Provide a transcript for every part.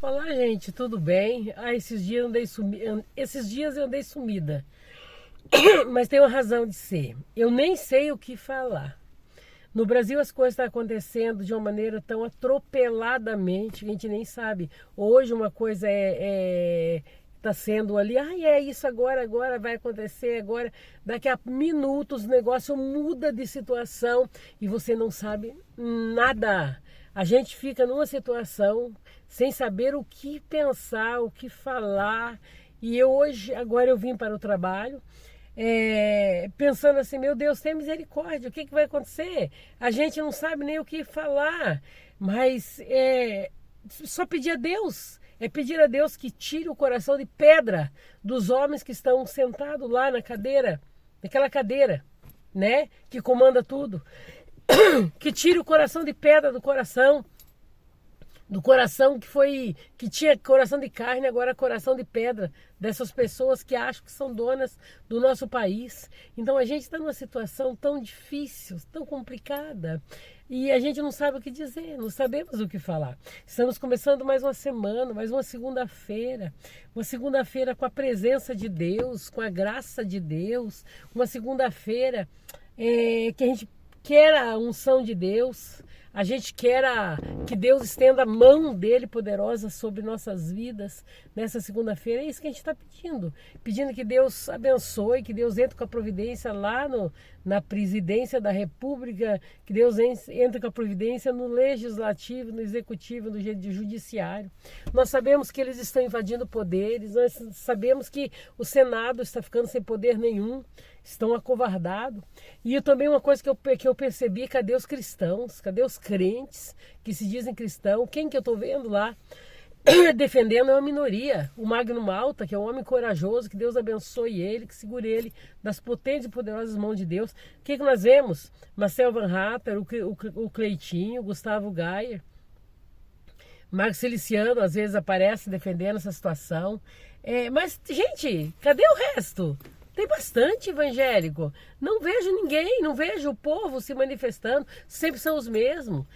Olá, gente, tudo bem? Esses dias eu andei sumida. Mas tem uma razão de ser. Eu nem sei o que falar. No Brasil as coisas estão acontecendo de uma maneira tão atropeladamente que a gente nem sabe. Hoje uma coisa está sendo ali, é isso agora vai acontecer agora. Daqui a minutos o negócio muda de situação e você não sabe nada. A gente fica numa situação sem saber o que pensar, o que falar. E agora eu vim para o trabalho, pensando assim, meu Deus, tem misericórdia, o que vai acontecer? A gente não sabe nem o que falar, mas só pedir a Deus. Pedir a Deus que tire o coração de pedra dos homens que estão sentados lá naquela cadeira, né? Que comanda tudo. Que tire o coração de pedra do coração que tinha coração de carne, agora coração de pedra, dessas pessoas que acham que são donas do nosso país. Então a gente está numa situação tão difícil, tão complicada, e a gente não sabe o que dizer, não sabemos o que falar. Estamos começando mais uma semana, mais uma segunda-feira com a presença de Deus, com a graça de Deus, uma segunda-feira que a gente quer a unção de Deus, a gente quer que Deus estenda a mão dele poderosa sobre nossas vidas nessa segunda-feira. É isso que a gente está pedindo que Deus abençoe, que Deus entre com a providência lá na presidência da República, que Deus entre com a providência no legislativo, no executivo, no judiciário. Nós sabemos que eles estão invadindo poderes, nós sabemos que o Senado está ficando sem poder nenhum, estão acovardados. E também uma coisa que eu percebi, cadê os cristãos, cadê os crentes que se dizem cristãos? Quem que eu estou vendo lá defendendo é uma minoria. O Magno Malta, que é um homem corajoso, que Deus abençoe ele, que segure ele das potentes e poderosas mãos de Deus. O que nós vemos? Marcel Van Hatter, o Cleitinho, o Gustavo Gayer, Marcos Feliciano às vezes aparece defendendo essa situação. Mas, gente, cadê o resto? Tem bastante evangélico. Não vejo ninguém, não vejo o povo se manifestando. Sempre são os mesmos.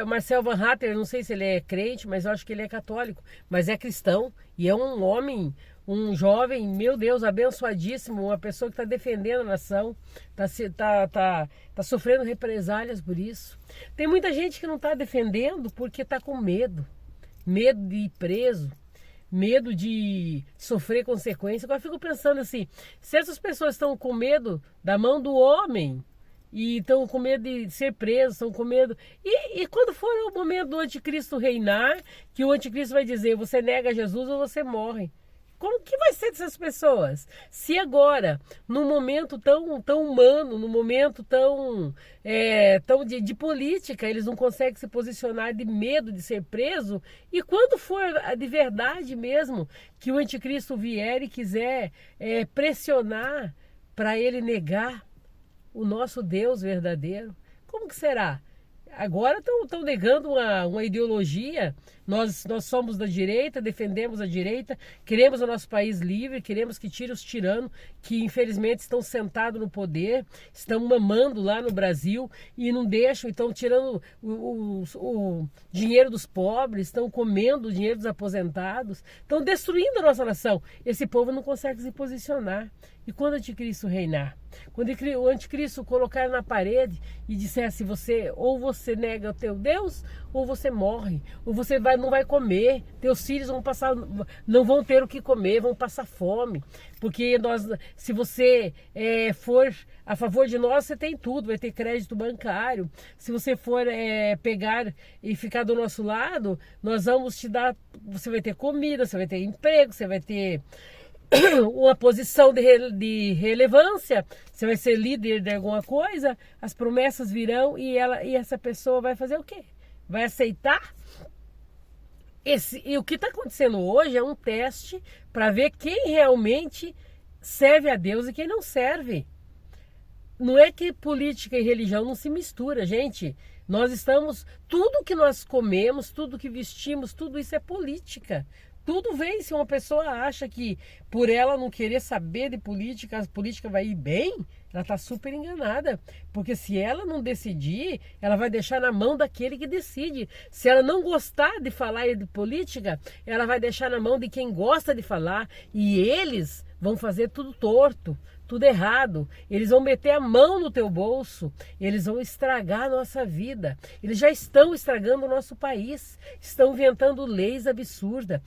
Marcel Van Hatter, não sei se ele é crente, mas eu acho que ele é católico. Mas é cristão e é um homem, um jovem, meu Deus, abençoadíssimo. Uma pessoa que está defendendo a nação. Tá sofrendo represálias por isso. Tem muita gente que não está defendendo porque está com medo. Medo de ir preso. Medo de sofrer consequências. Agora eu fico pensando assim, se essas pessoas estão com medo da mão do homem e estão com medo de ser presos, estão com medo... E quando for o momento do anticristo reinar, que o anticristo vai dizer, você nega Jesus ou você morre. Como que vai ser dessas pessoas? Se agora, num momento tão humano, num momento tão de política, eles não conseguem se posicionar de medo de ser preso, e quando for de verdade mesmo que o anticristo vier e quiser pressionar para ele negar o nosso Deus verdadeiro, como que será? Agora estão negando uma ideologia. Nós somos da direita, defendemos a direita, queremos o nosso país livre, queremos que tire os tiranos que infelizmente estão sentados no poder, estão mamando lá no Brasil e não deixam, estão tirando o dinheiro dos pobres, estão comendo o dinheiro dos aposentados, estão destruindo a nossa nação. Esse povo não consegue se posicionar. E quando o anticristo reinar? Quando o anticristo colocar na parede e disser assim, ou você nega o teu Deus, ou você morre, ou você não vai comer, teus filhos não vão ter o que comer, vão passar fome, porque se você for a favor de nós, você tem tudo, vai ter crédito bancário. Se você for pegar e ficar do nosso lado, nós vamos te dar, você vai ter comida, você vai ter emprego, você vai ter uma posição de relevância, você vai ser líder de alguma coisa, as promessas virão e essa pessoa vai fazer o quê? Vai aceitar? E o que está acontecendo hoje é um teste para ver quem realmente serve a Deus e quem não serve. Não é que política e religião não se mistura, gente. Tudo que nós comemos, tudo que vestimos, tudo isso é política. Tudo vem se uma pessoa acha que por ela não querer saber de política, a política vai ir bem, ela está super enganada. Porque se ela não decidir, ela vai deixar na mão daquele que decide. Se ela não gostar de falar de política, ela vai deixar na mão de quem gosta de falar. E eles vão fazer tudo torto, tudo errado. Eles vão meter a mão no teu bolso, eles vão estragar a nossa vida. Eles já estão estragando o nosso país, estão inventando leis absurdas.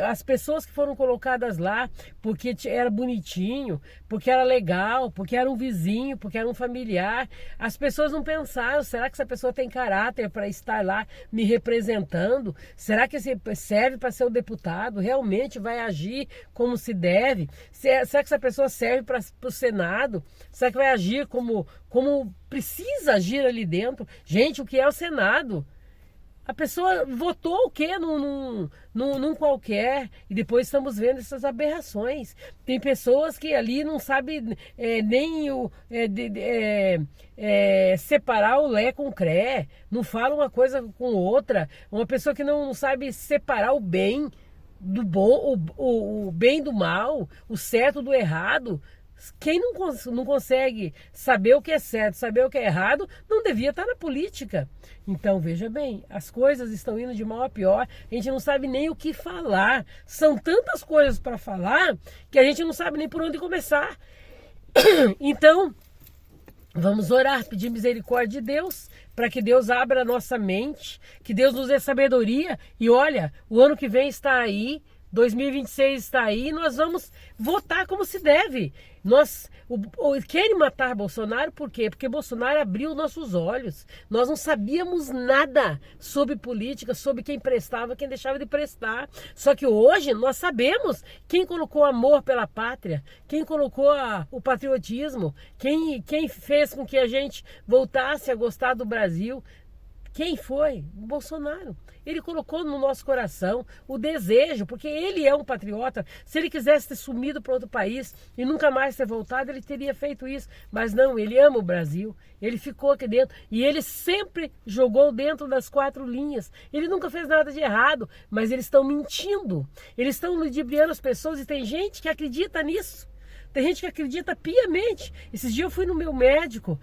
As pessoas que foram colocadas lá porque era bonitinho, porque era legal, porque era um vizinho, porque era um familiar, as pessoas não pensaram, será que essa pessoa tem caráter para estar lá me representando? Será que serve para ser o deputado? Realmente vai agir como se deve? Será que essa pessoa serve para o Senado? Será que vai agir como precisa agir ali dentro? Gente, o que é o Senado? A pessoa votou o quê num qualquer, e depois estamos vendo essas aberrações. Tem pessoas que ali não sabem nem separar o Lé com o Cré, não fala uma coisa com outra. Uma pessoa que não sabe separar o bem do bom, o bem do mal, o certo do errado. Quem não consegue saber o que é certo, saber o que é errado, não devia estar na política. Então, veja bem, as coisas estão indo de mal a pior, a gente não sabe nem o que falar. São tantas coisas para falar que a gente não sabe nem por onde começar. Então, vamos orar, pedir misericórdia de Deus, para que Deus abra a nossa mente, que Deus nos dê sabedoria. E olha, o ano que vem está aí, 2026 está aí, nós vamos votar como se deve. Querem matar Bolsonaro por quê? Porque Bolsonaro abriu nossos olhos. Nós não sabíamos nada sobre política, sobre quem prestava, quem deixava de prestar. Só que hoje nós sabemos quem colocou amor pela pátria, quem colocou o patriotismo, quem fez com que a gente voltasse a gostar do Brasil. Quem foi? O Bolsonaro. Ele colocou no nosso coração o desejo, porque ele é um patriota. Se ele quisesse ter sumido para outro país e nunca mais ter voltado, ele teria feito isso. Mas não, ele ama o Brasil. Ele ficou aqui dentro e ele sempre jogou dentro das 4 linhas. Ele nunca fez nada de errado, mas eles estão mentindo. Eles estão ludibriando as pessoas e tem gente que acredita nisso. Tem gente que acredita piamente. Esses dias eu fui no meu médico,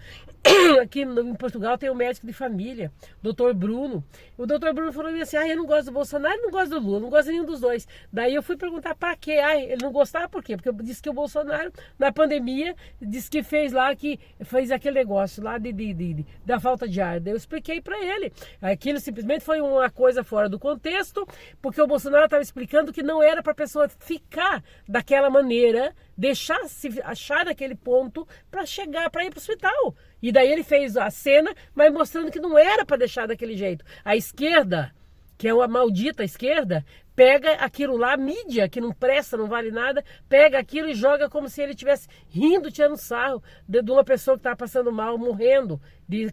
aqui em Portugal tem um médico de família, Dr. Bruno. O Dr. Bruno falou assim, eu não gosto do Bolsonaro e não gosto do Lula, não gosto de nenhum dos dois. Daí eu fui perguntar para quê? Ele não gostava por quê? Porque eu disse que o Bolsonaro, na pandemia, disse que fez aquele negócio lá da falta de ar. Daí eu expliquei para ele. Aquilo simplesmente foi uma coisa fora do contexto, porque o Bolsonaro estava explicando que não era para a pessoa ficar daquela maneira, deixar se achar naquele ponto para ir para o hospital. E daí ele fez a cena, mas mostrando que não era para deixar daquele jeito. A esquerda, que é uma maldita esquerda, pega aquilo lá, a mídia, que não presta, não vale nada, pega aquilo e joga como se ele estivesse rindo, tirando sarro de uma pessoa que estava passando mal, morrendo,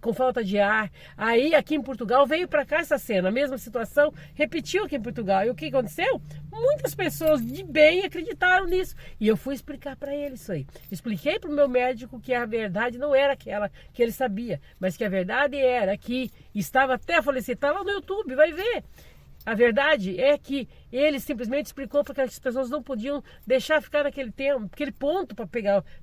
com falta de ar. Aí, aqui em Portugal, veio para cá essa cena, a mesma situação, repetiu aqui em Portugal. E o que aconteceu? Muitas pessoas de bem acreditaram nisso. E eu fui explicar para ele isso aí. Expliquei para o meu médico que a verdade não era aquela que ele sabia, mas que a verdade era que estava até falecido, está lá no YouTube, vai ver. A verdade é que ele simplesmente explicou porque as pessoas não podiam deixar ficar naquele tempo, aquele ponto para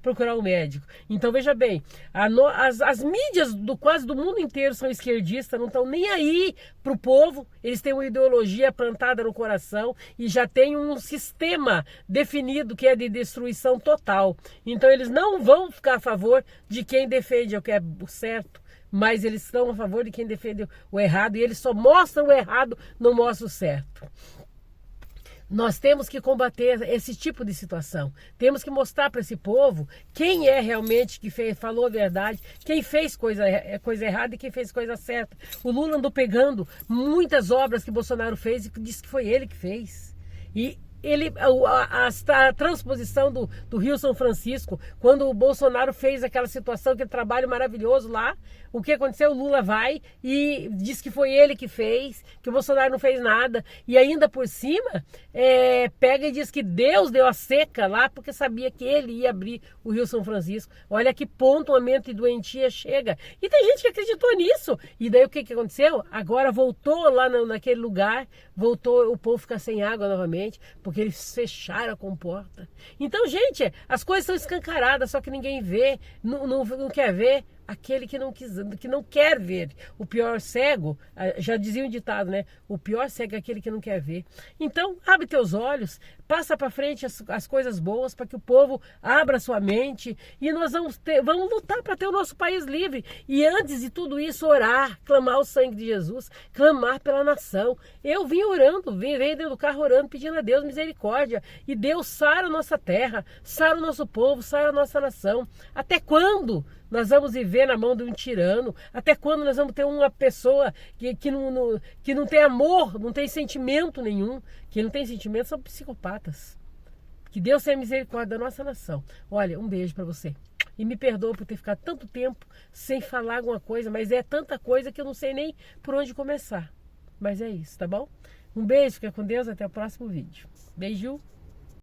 procurar um médico. Então veja bem, as mídias quase do mundo inteiro são esquerdistas, não estão nem aí para o povo, eles têm uma ideologia plantada no coração e já tem um sistema definido que é de destruição total. Então eles não vão ficar a favor de quem defende o que é o certo. Mas eles estão a favor de quem defende o errado e eles só mostram o errado, não mostram o certo. Nós temos que combater esse tipo de situação. Temos que mostrar para esse povo quem é realmente que falou a verdade, quem fez coisa errada e quem fez coisa certa. O Lula andou pegando muitas obras que Bolsonaro fez e disse que foi ele que fez. E a transposição do Rio São Francisco, quando o Bolsonaro fez aquela situação, aquele trabalho maravilhoso lá, o que aconteceu? O Lula vai e diz que foi ele que fez, que o Bolsonaro não fez nada, e ainda por cima pega e diz que Deus deu a seca lá porque sabia que ele ia abrir o Rio São Francisco. Olha que ponto a mente doentia chega. E tem gente que acreditou nisso. E daí o que aconteceu? Agora voltou lá naquele lugar, voltou o povo ficar sem água novamente, porque eles fecharam a comporta. Então, gente, as coisas são escancaradas, só que ninguém vê, não quer ver. Aquele que não quer ver. O pior cego, já dizia um ditado, né? O pior cego é aquele que não quer ver. Então, abre teus olhos, passa para frente as coisas boas para que o povo abra sua mente e nós vamos lutar para ter o nosso país livre. E antes de tudo isso, orar, clamar o sangue de Jesus, clamar pela nação. Eu vim orando, vim dentro do carro orando, pedindo a Deus misericórdia. E Deus sara a nossa terra, sara o nosso povo, sara a nossa nação. Até quando nós vamos viver na mão de um tirano? Até quando nós vamos ter uma pessoa que não tem amor, não tem sentimento nenhum? Que não tem sentimento são psicopatas. Que Deus tenha misericórdia da nossa nação. Olha, um beijo para você. E me perdoa por ter ficado tanto tempo sem falar alguma coisa, mas é tanta coisa que eu não sei nem por onde começar. Mas é isso, tá bom? Um beijo, fica com Deus, até o próximo vídeo. Beijo!